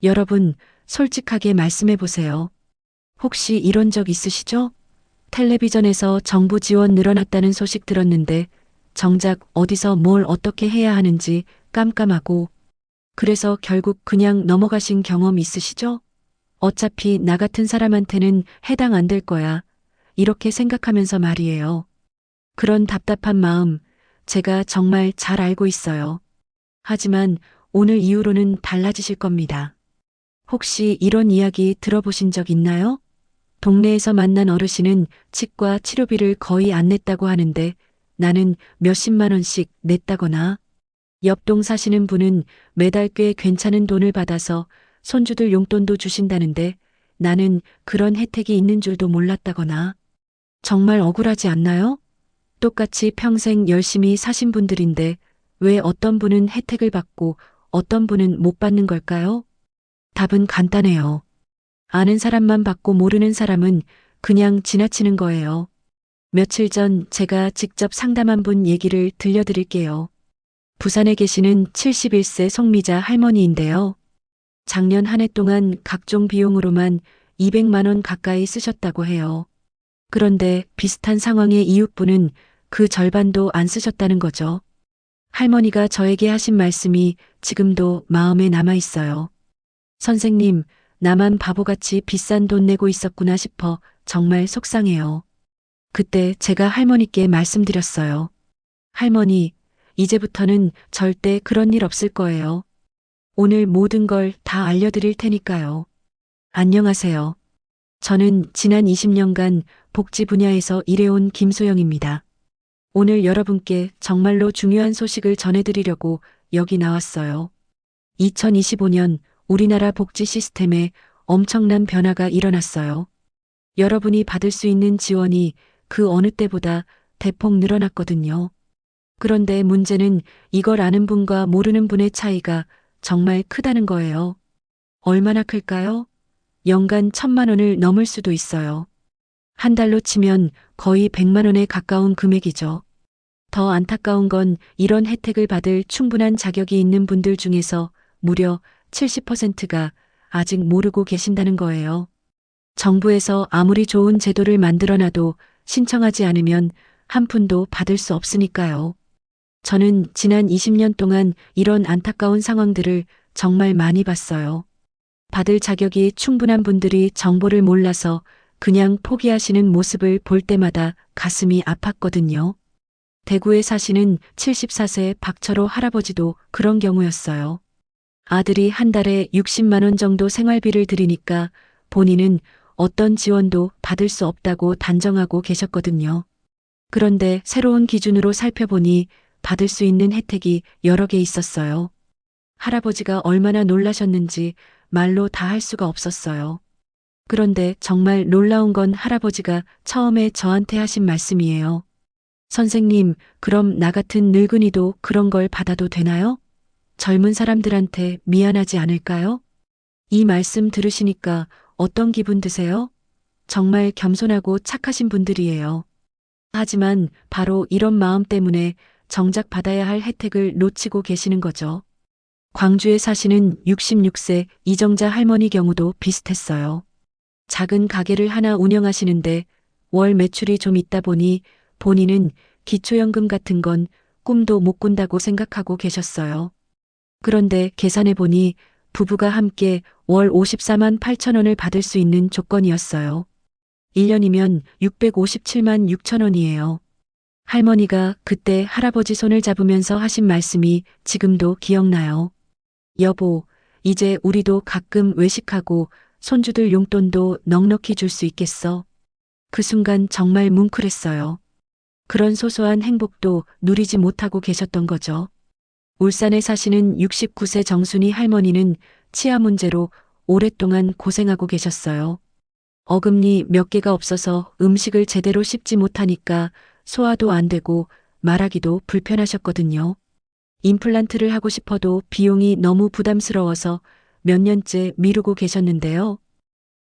여러분, 솔직하게 말씀해 보세요. 혹시 이런 적 있으시죠? 텔레비전에서 정부 지원 늘어났다는 소식 들었는데 정작 어디서 뭘 어떻게 해야 하는지 깜깜하고 그래서 결국 그냥 넘어가신 경험 있으시죠? 어차피 나 같은 사람한테는 해당 안 될 거야. 이렇게 생각하면서 말이에요. 그런 답답한 마음 제가 정말 잘 알고 있어요. 하지만 오늘 이후로는 달라지실 겁니다. 혹시 이런 이야기 들어보신 적 있나요? 동네에서 만난 어르신은 치과 치료비를 거의 안 냈다고 하는데 나는 몇십만 원씩 냈다거나 옆동 사시는 분은 매달 꽤 괜찮은 돈을 받아서 손주들 용돈도 주신다는데 나는 그런 혜택이 있는 줄도 몰랐다거나 정말 억울하지 않나요? 똑같이 평생 열심히 사신 분들인데 왜 어떤 분은 혜택을 받고 어떤 분은 못 받는 걸까요? 답은 간단해요. 아는 사람만 받고 모르는 사람은 그냥 지나치는 거예요. 며칠 전 제가 직접 상담한 분 얘기를 들려드릴게요. 부산에 계시는 71세 송미자 할머니인데요. 작년 한 해 동안 각종 비용으로만 200만 원 가까이 쓰셨다고 해요. 그런데 비슷한 상황의 이웃분은 그 절반도 안 쓰셨다는 거죠. 할머니가 저에게 하신 말씀이 지금도 마음에 남아 있어요. 선생님, 나만 바보같이 비싼 돈 내고 있었구나 싶어 정말 속상해요. 그때 제가 할머니께 말씀드렸어요. 할머니, 이제부터는 절대 그런 일 없을 거예요. 오늘 모든 걸 다 알려드릴 테니까요. 안녕하세요. 저는 지난 20년간 복지 분야에서 일해온 김소영입니다. 오늘 여러분께 정말로 중요한 소식을 전해드리려고 여기 나왔어요. 2025년 우리나라 복지 시스템에 엄청난 변화가 일어났어요. 여러분이 받을 수 있는 지원이 그 어느 때보다 대폭 늘어났거든요. 그런데 문제는 이걸 아는 분과 모르는 분의 차이가 정말 크다는 거예요. 얼마나 클까요? 연간 1,000만 원을 넘을 수도 있어요. 한 달로 치면 거의 100만 원에 가까운 금액이죠. 더 안타까운 건 이런 혜택을 받을 충분한 자격이 있는 분들 중에서 무려 70%가 아직 모르고 계신다는 거예요. 정부에서 아무리 좋은 제도를 만들어놔도 신청하지 않으면 한 푼도 받을 수 없으니까요. 저는 지난 20년 동안 이런 안타까운 상황들을 정말 많이 봤어요. 받을 자격이 충분한 분들이 정보를 몰라서 그냥 포기하시는 모습을 볼 때마다 가슴이 아팠거든요. 대구에 사시는 74세 박철호 할아버지도 그런 경우였어요. 아들이 한 달에 60만 원 정도 생활비를 들이니까 본인은 어떤 지원도 받을 수 없다고 단정하고 계셨거든요. 그런데 새로운 기준으로 살펴보니 받을 수 있는 혜택이 여러 개 있었어요. 할아버지가 얼마나 놀라셨는지 말로 다 할 수가 없었어요. 그런데 정말 놀라운 건 할아버지가 처음에 저한테 하신 말씀이에요. 선생님, 그럼 나 같은 늙은이도 그런 걸 받아도 되나요? 젊은 사람들한테 미안하지 않을까요? 이 말씀 들으시니까 어떤 기분 드세요? 정말 겸손하고 착하신 분들이에요. 하지만 바로 이런 마음 때문에 정작 받아야 할 혜택을 놓치고 계시는 거죠. 광주에 사시는 66세 이정자 할머니 경우도 비슷했어요. 작은 가게를 하나 운영하시는데 월 매출이 좀 있다 보니 본인은 기초연금 같은 건 꿈도 못 꾼다고 생각하고 계셨어요. 그런데 계산해 보니 부부가 함께 월 54만 8천 원을 받을 수 있는 조건이었어요. 1년이면 657만 6천 원이에요. 할머니가 그때 할아버지 손을 잡으면서 하신 말씀이 지금도 기억나요. 여보, 이제 우리도 가끔 외식하고 손주들 용돈도 넉넉히 줄 수 있겠어. 그 순간 정말 뭉클했어요. 그런 소소한 행복도 누리지 못하고 계셨던 거죠. 울산에 사시는 69세 정순이 할머니는 치아 문제로 오랫동안 고생하고 계셨어요. 어금니 몇 개가 없어서 음식을 제대로 씹지 못하니까 소화도 안 되고 말하기도 불편하셨거든요. 임플란트를 하고 싶어도 비용이 너무 부담스러워서 몇 년째 미루고 계셨는데요.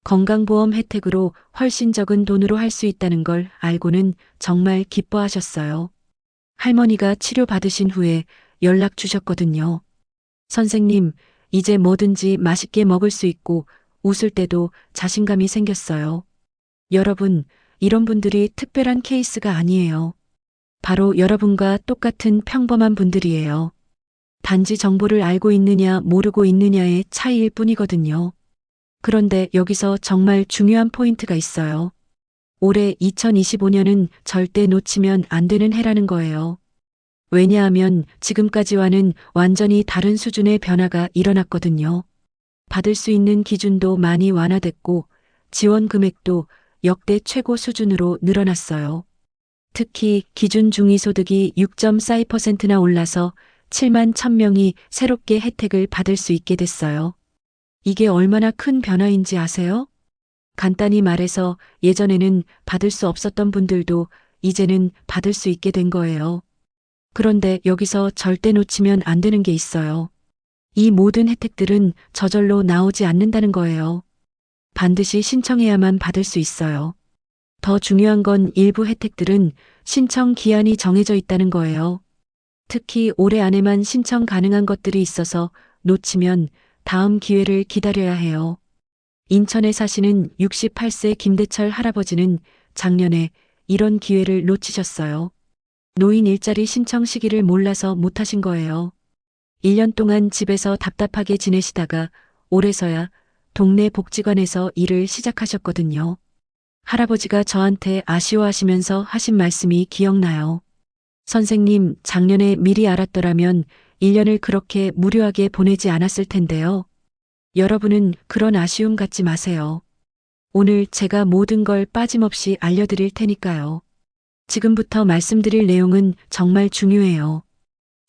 건강보험 혜택으로 훨씬 적은 돈으로 할 수 있다는 걸 알고는 정말 기뻐하셨어요. 할머니가 치료받으신 후에 연락 주셨거든요. 선생님, 이제 뭐든지 맛있게 먹을 수 있고 웃을 때도 자신감이 생겼어요. 여러분, 이런 분들이 특별한 케이스가 아니에요. 바로 여러분과 똑같은 평범한 분들이에요. 단지 정보를 알고 있느냐 모르고 있느냐의 차이일 뿐이거든요. 그런데 여기서 정말 중요한 포인트가 있어요. 올해 2025년은 절대 놓치면 안 되는 해라는 거예요. 왜냐하면 지금까지와는 완전히 다른 수준의 변화가 일어났거든요. 받을 수 있는 기준도 많이 완화됐고 지원 금액도 역대 최고 수준으로 늘어났어요. 특히 기준 중위소득이 6.42%나 올라서 7만 1,000명이 새롭게 혜택을 받을 수 있게 됐어요. 이게 얼마나 큰 변화인지 아세요? 간단히 말해서 예전에는 받을 수 없었던 분들도 이제는 받을 수 있게 된 거예요. 그런데 여기서 절대 놓치면 안 되는 게 있어요. 이 모든 혜택들은 저절로 나오지 않는다는 거예요. 반드시 신청해야만 받을 수 있어요. 더 중요한 건 일부 혜택들은 신청 기한이 정해져 있다는 거예요. 특히 올해 안에만 신청 가능한 것들이 있어서 놓치면 다음 기회를 기다려야 해요. 인천에 사시는 68세 김대철 할아버지는 작년에 이런 기회를 놓치셨어요. 노인 일자리 신청 시기를 몰라서 못하신 거예요. 1년 동안 집에서 답답하게 지내시다가 올해서야 동네 복지관에서 일을 시작하셨거든요. 할아버지가 저한테 아쉬워하시면서 하신 말씀이 기억나요. 선생님, 작년에 미리 알았더라면 1년을 그렇게 무료하게 보내지 않았을 텐데요. 여러분은 그런 아쉬움 갖지 마세요. 오늘 제가 모든 걸 빠짐없이 알려드릴 테니까요. 지금부터 말씀드릴 내용은 정말 중요해요.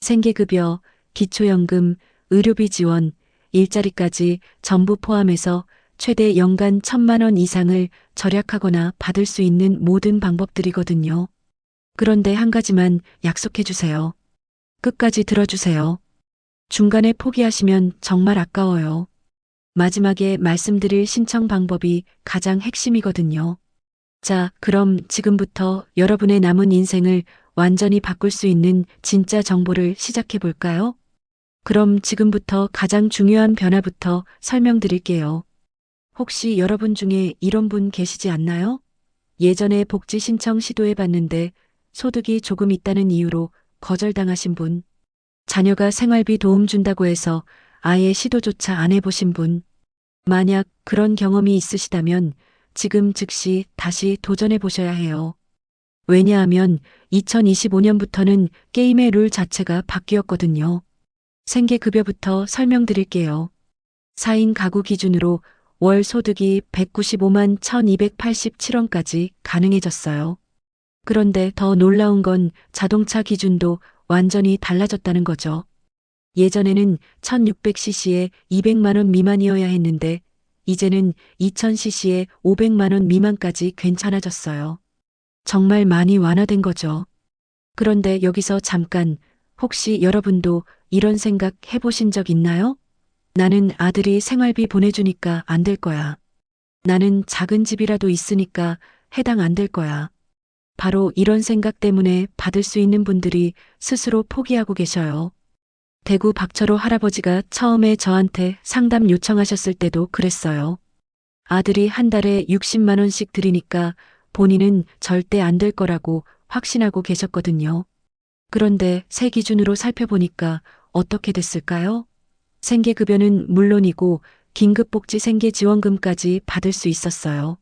생계급여, 기초연금, 의료비 지원, 일자리까지 전부 포함해서 최대 연간 1,000만 원 이상을 절약하거나 받을 수 있는 모든 방법들이거든요. 그런데 한 가지만 약속해 주세요. 끝까지 들어주세요. 중간에 포기하시면 정말 아까워요. 마지막에 말씀드릴 신청 방법이 가장 핵심이거든요. 자, 그럼 지금부터 여러분의 남은 인생을 완전히 바꿀 수 있는 진짜 정보를 시작해 볼까요? 그럼 지금부터 가장 중요한 변화부터 설명드릴게요. 혹시 여러분 중에 이런 분 계시지 않나요? 예전에 복지 신청 시도해 봤는데 소득이 조금 있다는 이유로 거절당하신 분, 자녀가 생활비 도움 준다고 해서 아예 시도조차 안 해보신 분, 만약 그런 경험이 있으시다면 지금 즉시 다시 도전해 보셔야 해요. 왜냐하면 2025년부터는 게임의 룰 자체가 바뀌었거든요. 생계급여부터 설명드릴게요. 4인 가구 기준으로 월 소득이 195만 1,287원까지 가능해졌어요. 그런데 더 놀라운 건 자동차 기준도 완전히 달라졌다는 거죠. 예전에는 1600cc에 200만 원 미만이어야 했는데 이제는 2000cc에 500만 원 미만까지 괜찮아졌어요. 정말 많이 완화된 거죠. 그런데 여기서 잠깐, 혹시 여러분도 이런 생각 해보신 적 있나요? 나는 아들이 생활비 보내주니까 안 될 거야. 나는 작은 집이라도 있으니까 해당 안 될 거야. 바로 이런 생각 때문에 받을 수 있는 분들이 스스로 포기하고 계셔요. 대구 박철호 할아버지가 처음에 저한테 상담 요청하셨을 때도 그랬어요. 아들이 한 달에 60만 원씩 드리니까 본인은 절대 안 될 거라고 확신하고 계셨거든요. 그런데 새 기준으로 살펴보니까 어떻게 됐을까요? 생계급여는 물론이고 긴급복지 생계지원금까지 받을 수 있었어요.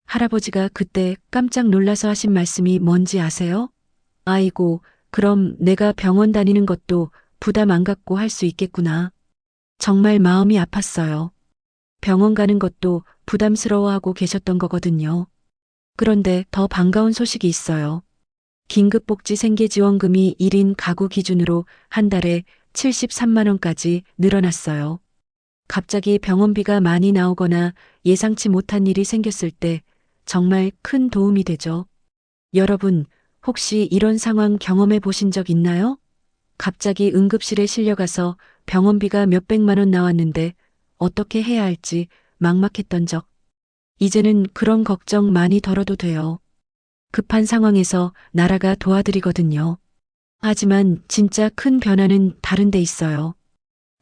할아버지가 그때 깜짝 놀라서 하신 말씀이 뭔지 아세요? 아이고, 그럼 내가 병원 다니는 것도 부담 안 갖고 할 수 있겠구나. 정말 마음이 아팠어요. 병원 가는 것도 부담스러워하고 계셨던 거거든요. 그런데 더 반가운 소식이 있어요. 긴급복지 생계지원금이 1인 가구 기준으로 한 달에 73만 원까지 늘어났어요. 갑자기 병원비가 많이 나오거나 예상치 못한 일이 생겼을 때 정말 큰 도움이 되죠. 여러분, 혹시 이런 상황 경험해 보신 적 있나요? 갑자기 응급실에 실려가서 병원비가 몇백만 원 나왔는데 어떻게 해야 할지 막막했던 적. 이제는 그런 걱정 많이 덜어도 돼요. 급한 상황에서 나라가 도와드리거든요. 하지만 진짜 큰 변화는 다른 데 있어요.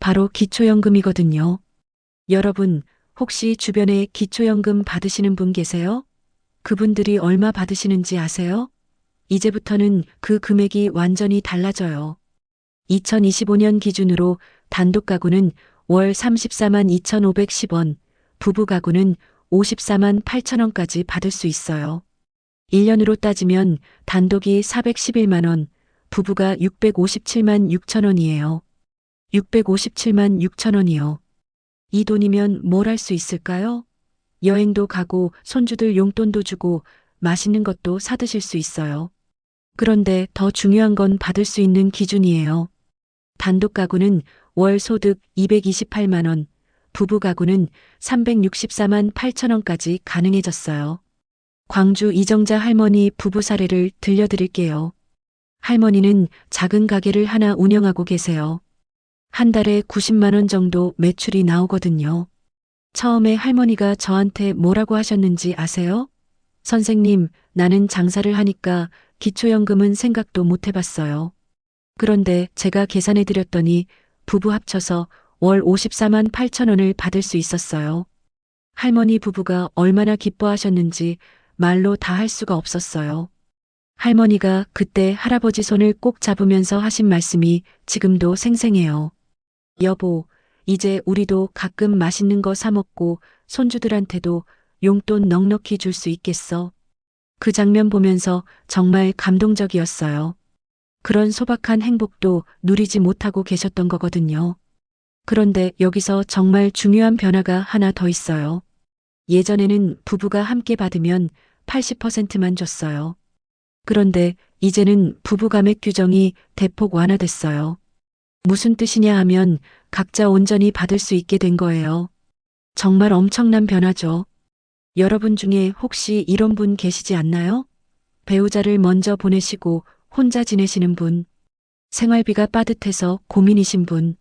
바로 기초연금이거든요. 여러분, 혹시 주변에 기초연금 받으시는 분 계세요? 그분들이 얼마 받으시는지 아세요? 이제부터는 그 금액이 완전히 달라져요. 2025년 기준으로 단독 가구는 월 34만 2,510원, 부부 가구는 54만 8천 원까지 받을 수 있어요. 1년으로 따지면 단독이 411만 원, 부부가 657만 6천 원이에요. 657만 6천 원이요. 이 돈이면 뭘 할 수 있을까요? 여행도 가고 손주들 용돈도 주고 맛있는 것도 사드실 수 있어요. 그런데 더 중요한 건 받을 수 있는 기준이에요. 단독 가구는 월 소득 228만 원, 부부 가구는 364만 8천 원까지 가능해졌어요. 광주 이정자 할머니 부부 사례를 들려드릴게요. 할머니는 작은 가게를 하나 운영하고 계세요. 한 달에 90만 원 정도 매출이 나오거든요. 처음에 할머니가 저한테 뭐라고 하셨는지 아세요? 선생님, 나는 장사를 하니까 기초연금은 생각도 못 해봤어요. 그런데 제가 계산해 드렸더니 부부 합쳐서 월 54만 8천 원을 받을 수 있었어요. 할머니 부부가 얼마나 기뻐하셨는지 말로 다 할 수가 없었어요. 할머니가 그때 할아버지 손을 꼭 잡으면서 하신 말씀이 지금도 생생해요. 여보, 이제 우리도 가끔 맛있는 거 사 먹고 손주들한테도 용돈 넉넉히 줄 수 있겠어. 그 장면 보면서 정말 감동적이었어요. 그런 소박한 행복도 누리지 못하고 계셨던 거거든요. 그런데 여기서 정말 중요한 변화가 하나 더 있어요. 예전에는 부부가 함께 받으면 80%만 줬어요. 그런데 이제는 부부 감액 규정이 대폭 완화됐어요. 무슨 뜻이냐 하면 각자 온전히 받을 수 있게 된 거예요. 정말 엄청난 변화죠. 여러분 중에 혹시 이런 분 계시지 않나요? 배우자를 먼저 보내시고 혼자 지내시는 분, 생활비가 빠듯해서 고민이신 분,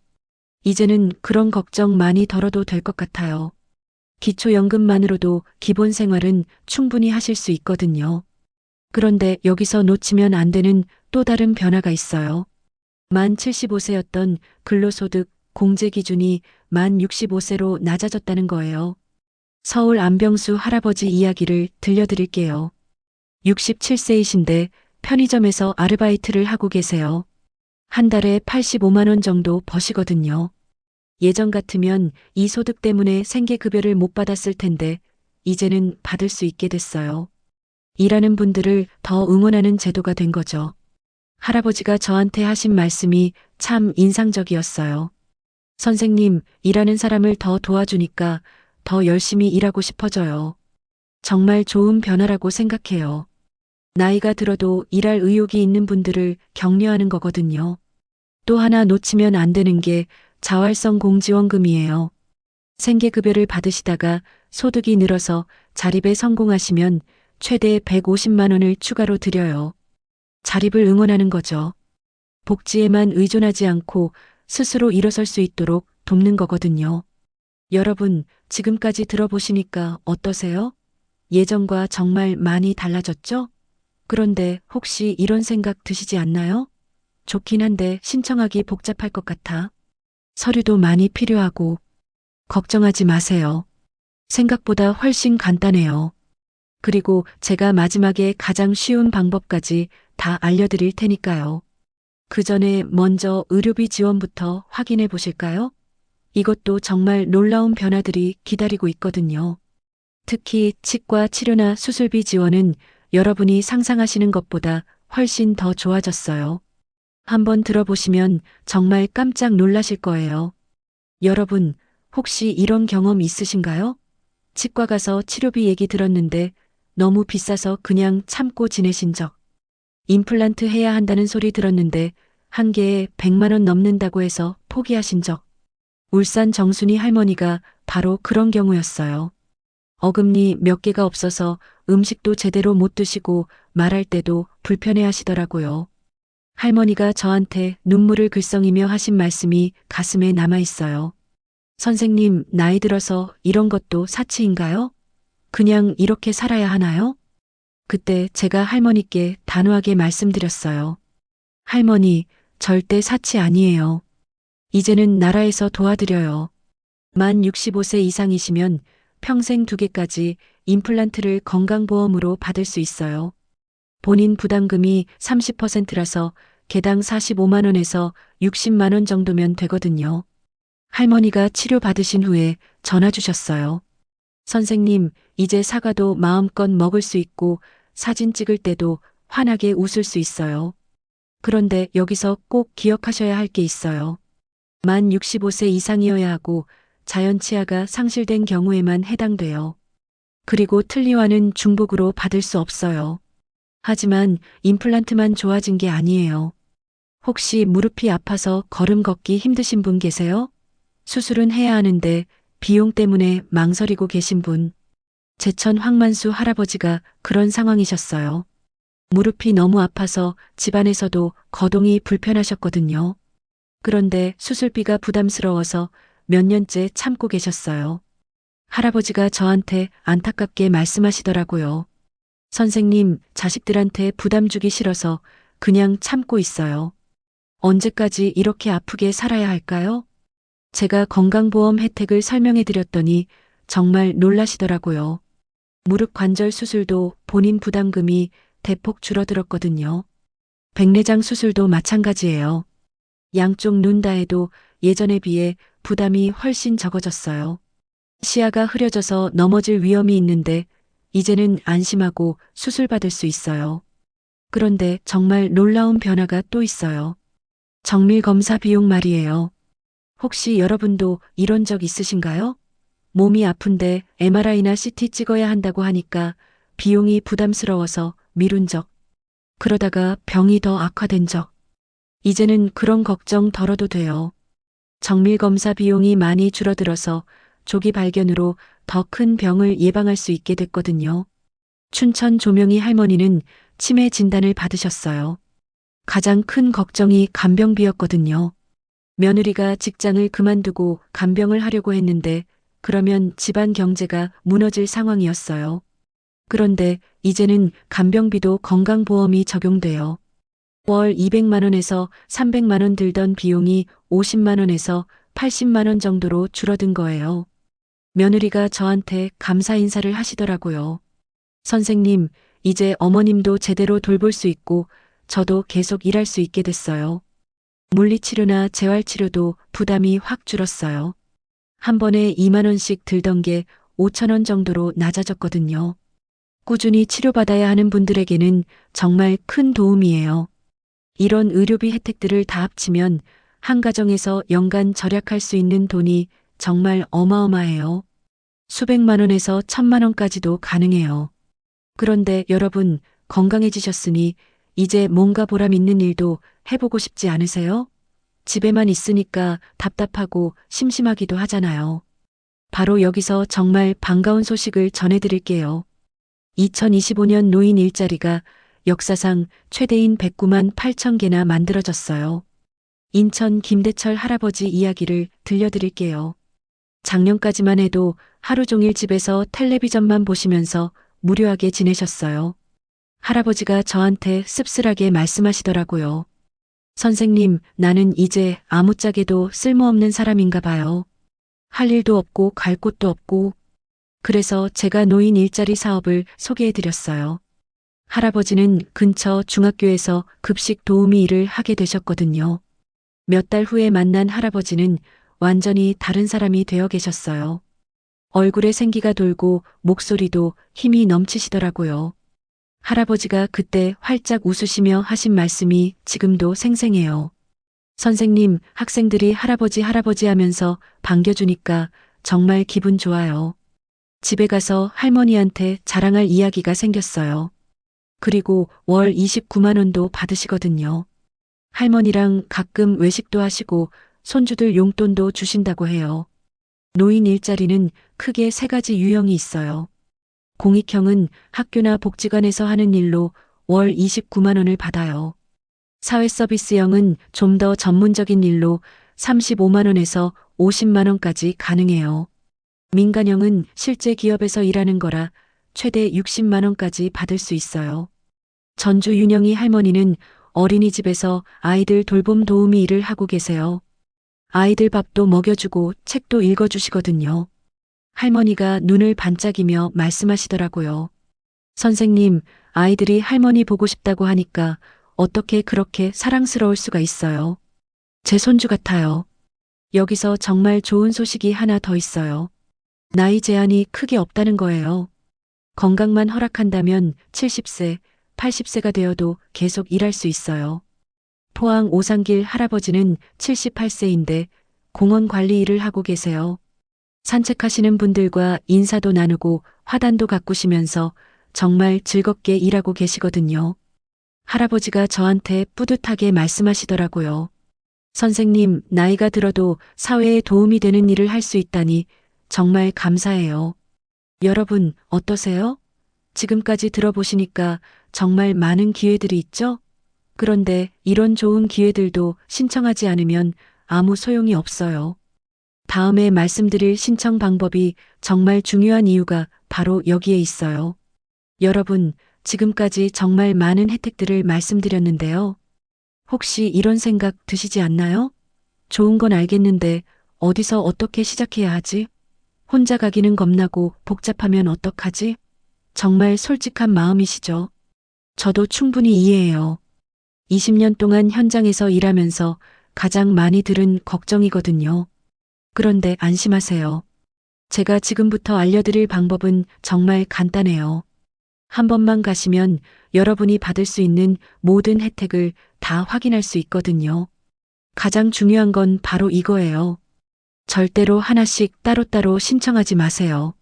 이제는 그런 걱정 많이 덜어도 될 것 같아요. 기초연금만으로도 기본 생활은 충분히 하실 수 있거든요. 그런데 여기서 놓치면 안 되는 또 다른 변화가 있어요. 만 75세였던 근로소득 공제 기준이 만 65세로 낮아졌다는 거예요. 서울 안병수 할아버지 이야기를 들려드릴게요. 67세이신데 편의점에서 아르바이트를 하고 계세요. 한 달에 85만 원 정도 버시거든요. 예전 같으면 이 소득 때문에 생계급여를 못 받았을 텐데 이제는 받을 수 있게 됐어요. 일하는 분들을 더 응원하는 제도가 된 거죠. 할아버지가 저한테 하신 말씀이 참 인상적이었어요. 선생님, 일하는 사람을 더 도와주니까 더 열심히 일하고 싶어져요. 정말 좋은 변화라고 생각해요. 나이가 들어도 일할 의욕이 있는 분들을 격려하는 거거든요. 또 하나 놓치면 안 되는 게 자활성 공지원금이에요. 생계급여를 받으시다가 소득이 늘어서 자립에 성공하시면 최대 150만 원을 추가로 드려요. 자립을 응원하는 거죠. 복지에만 의존하지 않고 스스로 일어설 수 있도록 돕는 거거든요. 여러분, 지금까지 들어보시니까 어떠세요? 예전과 정말 많이 달라졌죠? 그런데 혹시 이런 생각 드시지 않나요? 좋긴 한데 신청하기 복잡할 것 같아. 서류도 많이 필요하고. 걱정하지 마세요. 생각보다 훨씬 간단해요. 그리고 제가 마지막에 가장 쉬운 방법까지 다 알려드릴 테니까요. 그 전에 먼저 의료비 지원부터 확인해 보실까요? 이것도 정말 놀라운 변화들이 기다리고 있거든요. 특히 치과 치료나 수술비 지원은 여러분이 상상하시는 것보다 훨씬 더 좋아졌어요. 한번 들어보시면 정말 깜짝 놀라실 거예요. 여러분, 혹시 이런 경험 있으신가요? 치과 가서 치료비 얘기 들었는데 너무 비싸서 그냥 참고 지내신 적. 임플란트 해야 한다는 소리 들었는데 한 개에 100만 원 넘는다고 해서 포기하신 적. 울산 정순이 할머니가 바로 그런 경우였어요. 어금니 몇 개가 없어서 음식도 제대로 못 드시고 말할 때도 불편해 하시더라고요. 할머니가 저한테 눈물을 글썽이며 하신 말씀이 가슴에 남아 있어요. 선생님, 나이 들어서 이런 것도 사치인가요? 그냥 이렇게 살아야 하나요? 그때 제가 할머니께 단호하게 말씀드렸어요. 할머니, 절대 사치 아니에요. 이제는 나라에서 도와드려요. 만 65세 이상이시면 평생 2개까지 임플란트를 건강보험으로 받을 수 있어요. 본인 부담금이 30%라서 개당 45만 원에서 60만 원 정도면 되거든요. 할머니가 치료받으신 후에 전화 주셨어요. 선생님, 이제 사과도 마음껏 먹을 수 있고 사진 찍을 때도 환하게 웃을 수 있어요. 그런데 여기서 꼭 기억하셔야 할 게 있어요. 만 65세 이상이어야 하고 자연 치아가 상실된 경우에만 해당돼요. 그리고 틀니와는 중복으로 받을 수 없어요. 하지만 임플란트만 좋아진 게 아니에요. 혹시 무릎이 아파서 걸음 걷기 힘드신 분 계세요? 수술은 해야 하는데 비용 때문에 망설이고 계신 분. 제천 황만수 할아버지가 그런 상황이셨어요. 무릎이 너무 아파서 집안에서도 거동이 불편하셨거든요. 그런데 수술비가 부담스러워서 몇 년째 참고 계셨어요. 할아버지가 저한테 안타깝게 말씀하시더라고요. 선생님, 자식들한테 부담 주기 싫어서 그냥 참고 있어요. 언제까지 이렇게 아프게 살아야 할까요? 제가 건강보험 혜택을 설명해 드렸더니 정말 놀라시더라고요. 무릎 관절 수술도 본인 부담금이 대폭 줄어들었거든요. 백내장 수술도 마찬가지예요. 양쪽 눈 다 해도 예전에 비해 부담이 훨씬 적어졌어요. 시야가 흐려져서 넘어질 위험이 있는데 이제는 안심하고 수술받을 수 있어요. 그런데 정말 놀라운 변화가 또 있어요. 정밀 검사 비용 말이에요. 혹시 여러분도 이런 적 있으신가요? 몸이 아픈데 MRI나 CT 찍어야 한다고 하니까 비용이 부담스러워서 미룬 적. 그러다가 병이 더 악화된 적. 이제는 그런 걱정 덜어도 돼요. 정밀 검사 비용이 많이 줄어들어서 조기 발견으로 더 큰 병을 예방할 수 있게 됐거든요. 춘천 조명희 할머니는 치매 진단을 받으셨어요. 가장 큰 걱정이 간병비였거든요. 며느리가 직장을 그만두고 간병을 하려고 했는데 그러면 집안 경제가 무너질 상황이었어요. 그런데 이제는 간병비도 건강보험이 적용돼요. 월 200만 원에서 300만 원 들던 비용이 50만 원에서 80만 원 정도로 줄어든 거예요. 며느리가 저한테 감사 인사를 하시더라고요. 선생님, 이제 어머님도 제대로 돌볼 수 있고 저도 계속 일할 수 있게 됐어요. 물리치료나 재활치료도 부담이 확 줄었어요. 한 번에 2만 원씩 들던 게 5천 원 정도로 낮아졌거든요. 꾸준히 치료받아야 하는 분들에게는 정말 큰 도움이에요. 이런 의료비 혜택들을 다 합치면 한 가정에서 연간 절약할 수 있는 돈이 정말 어마어마해요. 수백만 원에서 1,000만 원까지도 가능해요. 그런데 여러분, 건강해지셨으니 이제 뭔가 보람 있는 일도 해보고 싶지 않으세요? 집에만 있으니까 답답하고 심심하기도 하잖아요. 바로 여기서 정말 반가운 소식을 전해드릴게요. 2025년 노인 일자리가 역사상 최대인 109만 8천 개나 만들어졌어요. 인천 김대철 할아버지 이야기를 들려드릴게요. 작년까지만 해도 하루 종일 집에서 텔레비전만 보시면서 무료하게 지내셨어요. 할아버지가 저한테 씁쓸하게 말씀하시더라고요. 선생님, 나는 이제 아무짝에도 쓸모없는 사람인가 봐요. 할 일도 없고 갈 곳도 없고. 그래서 제가 노인 일자리 사업을 소개해드렸어요. 할아버지는 근처 중학교에서 급식 도우미 일을 하게 되셨거든요. 몇 달 후에 만난 할아버지는 완전히 다른 사람이 되어 계셨어요. 얼굴에 생기가 돌고 목소리도 힘이 넘치시더라고요. 할아버지가 그때 활짝 웃으시며 하신 말씀이 지금도 생생해요. 선생님, 학생들이 할아버지 할아버지 하면서 반겨주니까 정말 기분 좋아요. 집에 가서 할머니한테 자랑할 이야기가 생겼어요. 그리고 월 29만 원도 받으시거든요. 할머니랑 가끔 외식도 하시고 손주들 용돈도 주신다고 해요. 노인 일자리는 크게 3가지 유형이 있어요. 공익형은 학교나 복지관에서 하는 일로 월 29만 원을 받아요. 사회서비스형은 좀 더 전문적인 일로 35만 원에서 50만 원까지 가능해요. 민간형은 실제 기업에서 일하는 거라 최대 60만 원까지 받을 수 있어요. 전주 윤영희 할머니는 어린이집에서 아이들 돌봄 도우미 일을 하고 계세요. 아이들 밥도 먹여주고 책도 읽어주시거든요. 할머니가 눈을 반짝이며 말씀하시더라고요. 선생님, 아이들이 할머니 보고 싶다고 하니까 어떻게 그렇게 사랑스러울 수가 있어요? 제 손주 같아요. 여기서 정말 좋은 소식이 하나 더 있어요. 나이 제한이 크게 없다는 거예요. 건강만 허락한다면 70세, 80세가 되어도 계속 일할 수 있어요. 포항 오산길 할아버지는 78세인데 공원 관리 일을 하고 계세요. 산책하시는 분들과 인사도 나누고 화단도 가꾸시면서 정말 즐겁게 일하고 계시거든요. 할아버지가 저한테 뿌듯하게 말씀하시더라고요. 선생님, 나이가 들어도 사회에 도움이 되는 일을 할 수 있다니 정말 감사해요. 여러분, 어떠세요? 지금까지 들어보시니까 정말 많은 기회들이 있죠? 그런데 이런 좋은 기회들도 신청하지 않으면 아무 소용이 없어요. 다음에 말씀드릴 신청 방법이 정말 중요한 이유가 바로 여기에 있어요. 여러분, 지금까지 정말 많은 혜택들을 말씀드렸는데요. 혹시 이런 생각 드시지 않나요? 좋은 건 알겠는데 어디서 어떻게 시작해야 하지? 혼자 가기는 겁나고 복잡하면 어떡하지? 정말 솔직한 마음이시죠? 저도 충분히 이해해요. 20년 동안 현장에서 일하면서 가장 많이 들은 걱정이거든요. 그런데 안심하세요. 제가 지금부터 알려드릴 방법은 정말 간단해요. 한 번만 가시면 여러분이 받을 수 있는 모든 혜택을 다 확인할 수 있거든요. 가장 중요한 건 바로 이거예요. 절대로 하나씩 따로따로 신청하지 마세요.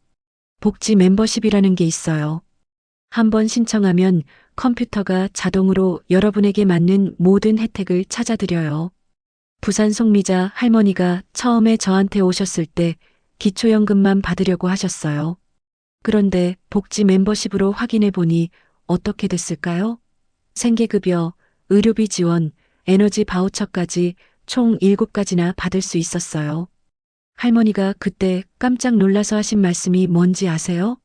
복지 멤버십이라는 게 있어요. 한 번 신청하면 컴퓨터가 자동으로 여러분에게 맞는 모든 혜택을 찾아드려요. 부산 송미자 할머니가 처음에 저한테 오셨을 때 기초연금만 받으려고 하셨어요. 그런데 복지 멤버십으로 확인해 보니 어떻게 됐을까요? 생계급여, 의료비 지원, 에너지 바우처까지 총 7가지나 받을 수 있었어요. 할머니가 그때 깜짝 놀라서 하신 말씀이 뭔지 아세요?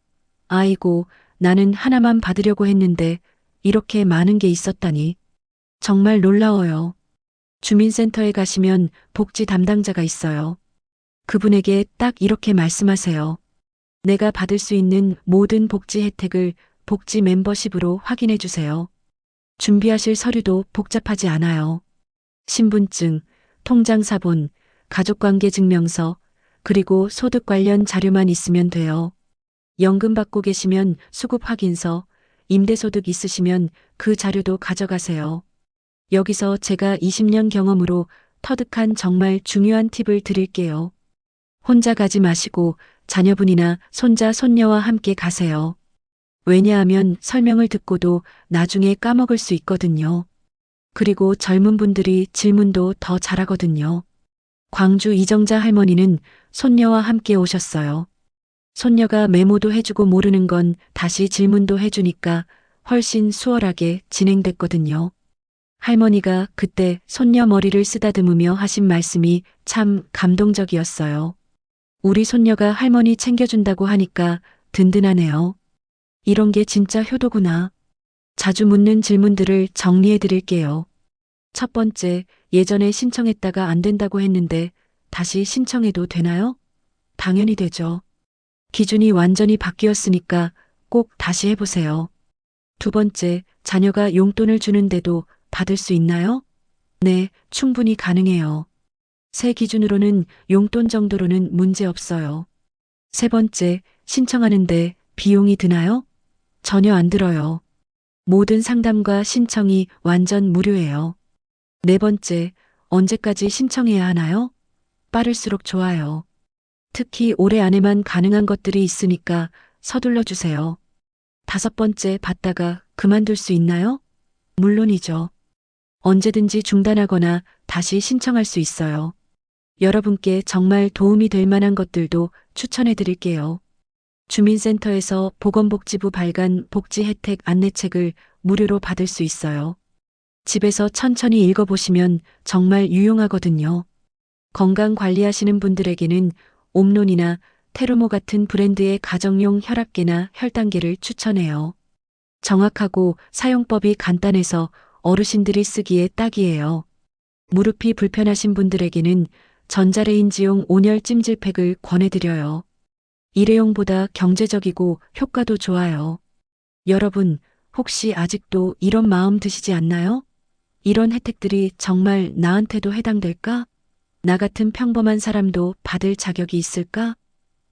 아이고, 나는 하나만 받으려고 했는데 이렇게 많은 게 있었다니. 정말 놀라워요. 주민센터에 가시면 복지 담당자가 있어요. 그분에게 딱 이렇게 말씀하세요. 내가 받을 수 있는 모든 복지 혜택을 복지 멤버십으로 확인해 주세요. 준비하실 서류도 복잡하지 않아요. 신분증, 통장사본, 가족관계증명서, 그리고 소득 관련 자료만 있으면 돼요. 연금 받고 계시면 수급 확인서, 임대소득 있으시면 그 자료도 가져가세요. 여기서 제가 20년 경험으로 터득한 정말 중요한 팁을 드릴게요. 혼자 가지 마시고 자녀분이나 손자, 손녀와 함께 가세요. 왜냐하면 설명을 듣고도 나중에 까먹을 수 있거든요. 그리고 젊은 분들이 질문도 더 잘하거든요. 광주 이정자 할머니는 손녀와 함께 오셨어요. 손녀가 메모도 해주고 모르는 건 다시 질문도 해주니까 훨씬 수월하게 진행됐거든요. 할머니가 그때 손녀 머리를 쓰다듬으며 하신 말씀이 참 감동적이었어요. 우리 손녀가 할머니 챙겨준다고 하니까 든든하네요. 이런 게 진짜 효도구나. 자주 묻는 질문들을 정리해 드릴게요. 첫 번째, 예전에 신청했다가 안 된다고 했는데 다시 신청해도 되나요? 당연히 되죠. 기준이 완전히 바뀌었으니까 꼭 다시 해보세요. 두 번째, 자녀가 용돈을 주는데도 받을 수 있나요? 네, 충분히 가능해요. 새 기준으로는 용돈 정도로는 문제 없어요. 세 번째, 신청하는데 비용이 드나요? 전혀 안 들어요. 모든 상담과 신청이 완전 무료예요. 네 번째, 언제까지 신청해야 하나요? 빠를수록 좋아요. 특히 올해 안에만 가능한 것들이 있으니까 서둘러 주세요. 다섯 번째, 받다가 그만둘 수 있나요? 물론이죠. 언제든지 중단하거나 다시 신청할 수 있어요. 여러분께 정말 도움이 될 만한 것들도 추천해 드릴게요. 주민센터에서 보건복지부 발간 복지 혜택 안내책을 무료로 받을 수 있어요. 집에서 천천히 읽어보시면 정말 유용하거든요. 건강 관리하시는 분들에게는 옴론이나 테르모 같은 브랜드의 가정용 혈압계나 혈당계를 추천해요. 정확하고 사용법이 간단해서 어르신들이 쓰기에 딱이에요. 무릎이 불편하신 분들에게는 전자레인지용 온열 찜질팩을 권해드려요. 일회용보다 경제적이고 효과도 좋아요. 여러분, 혹시 아직도 이런 마음 드시지 않나요? 이런 혜택들이 정말 나한테도 해당될까? 나 같은 평범한 사람도 받을 자격이 있을까?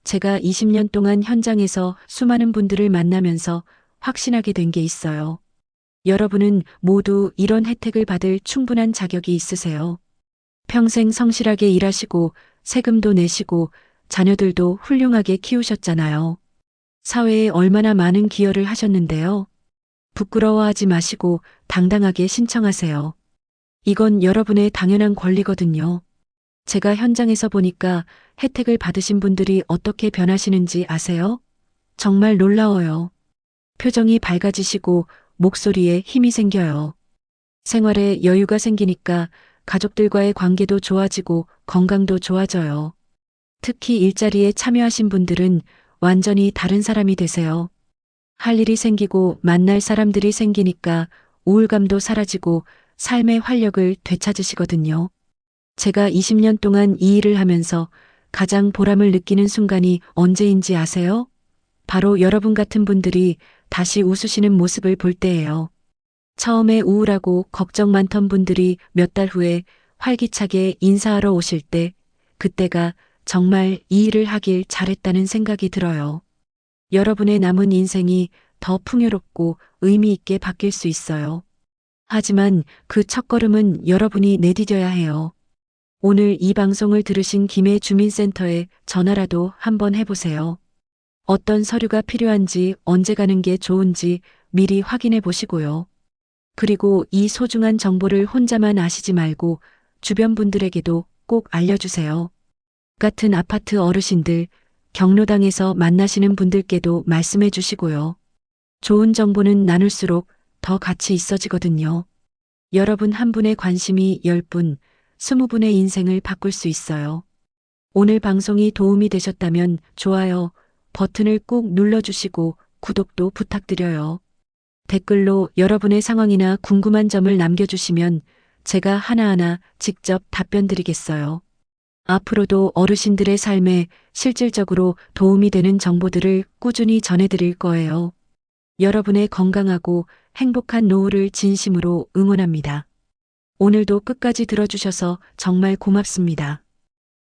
제가 20년 동안 현장에서 수많은 분들을 만나면서 확신하게 된 게 있어요. 여러분은 모두 이런 혜택을 받을 충분한 자격이 있으세요. 평생 성실하게 일하시고 세금도 내시고 자녀들도 훌륭하게 키우셨잖아요. 사회에 얼마나 많은 기여를 하셨는데요. 부끄러워하지 마시고 당당하게 신청하세요. 이건 여러분의 당연한 권리거든요. 제가 현장에서 보니까 혜택을 받으신 분들이 어떻게 변하시는지 아세요? 정말 놀라워요. 표정이 밝아지시고 목소리에 힘이 생겨요. 생활에 여유가 생기니까 가족들과의 관계도 좋아지고 건강도 좋아져요. 특히 일자리에 참여하신 분들은 완전히 다른 사람이 되세요. 할 일이 생기고 만날 사람들이 생기니까 우울감도 사라지고 삶의 활력을 되찾으시거든요. 제가 20년 동안 이 일을 하면서 가장 보람을 느끼는 순간이 언제인지 아세요? 바로 여러분 같은 분들이 다시 웃으시는 모습을 볼 때예요. 처음에 우울하고 걱정 많던 분들이 몇 달 후에 활기차게 인사하러 오실 때, 그때가 정말 이 일을 하길 잘했다는 생각이 들어요. 여러분의 남은 인생이 더 풍요롭고 의미 있게 바뀔 수 있어요. 하지만 그 첫걸음은 여러분이 내디뎌야 해요. 오늘 이 방송을 들으신 김해 주민센터에 전화라도 한번 해보세요. 어떤 서류가 필요한지, 언제 가는 게 좋은지 미리 확인해 보시고요. 그리고 이 소중한 정보를 혼자만 아시지 말고 주변 분들에게도 꼭 알려주세요. 같은 아파트 어르신들, 경로당에서 만나시는 분들께도 말씀해 주시고요. 좋은 정보는 나눌수록 더 가치 있어지거든요. 여러분 한 분의 관심이 10분, 20분의 인생을 바꿀 수 있어요. 오늘 방송이 도움이 되셨다면 좋아요 버튼을 꼭 눌러주시고 구독도 부탁드려요. 댓글로 여러분의 상황이나 궁금한 점을 남겨주시면 제가 하나하나 직접 답변 드리겠어요. 앞으로도 어르신들의 삶에 실질적으로 도움이 되는 정보들을 꾸준히 전해드릴 거예요. 여러분의 건강하고 행복한 노후를 진심으로 응원합니다. 오늘도 끝까지 들어주셔서 정말 고맙습니다.